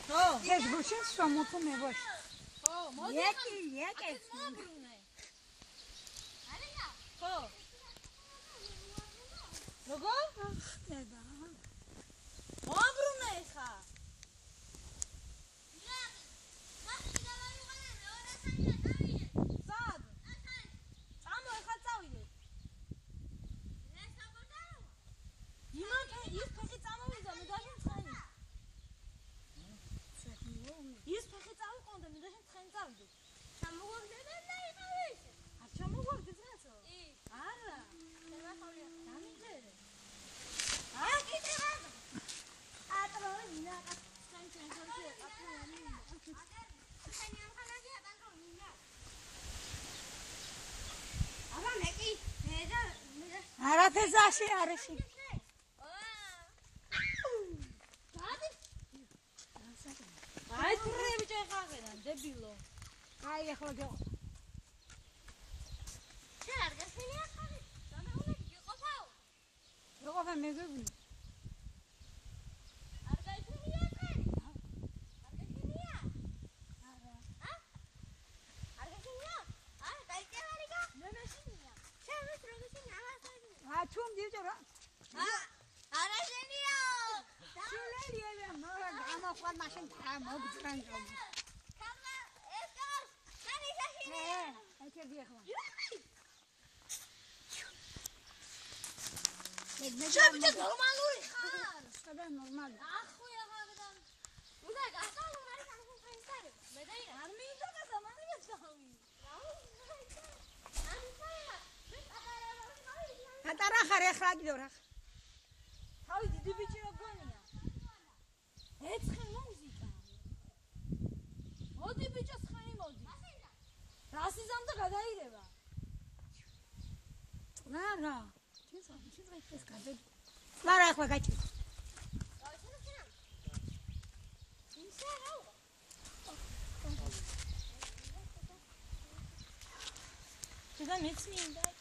ეს გუშინ სამოთო მე ვარ. Які. ხო. როგორ? ნედა. მოაბრუნე ხა. სად? წამო ხა წავიდე. ის ფეხი წამოვიდა, მე დაშენ ცხენი. ის ფეხი წავიყონდა, მე დაშენ ცხენი წავიდე. ჩამოგვაგდე და იყავი. არ ჩამოგვაგდე ძღაცო? არა. შემახავლია. დამიდე. კიდე რა? ატროინა. არაფერზაში არეში. აი ფრები ჭეხაგენან დებილო. აი ახლა გეყო. შენ არ გასინია ხარი? დამეულები გიყოფაო. როგორ მეგები? არ გაიჩინია ხარი? არ გაიჩინია? არა. არ გაიჩინია? არა, გაიჩინია. მე მეშინია. შენ მე პროგრესია ახლა. ჩუმ დიჯო რა. არა შენია. შულელია მორა გამახვალ მაშინ მოგძრან ჯო. კამა ეს შენი შენია. ეთერდი ახლა. შევიდე ნორმალური ხარ. სადა ნორმალი. ახლა აღაგდან. უნდა გასწავლო რა ის ამხან ხაინსარი. მე და არ მინდა და სამანია ჩავი. პატარა ხარ ახლა კიდე რა. თავი დიდი ბიჭი მოგონია. ეცხე მუსიკა. მოდი ბიჭო ცხენი მოდი. რასიზამ და გადაირება. რა. შენ ეს კადე. ლარა ახლა გაჭი. შენ მეც მინდა.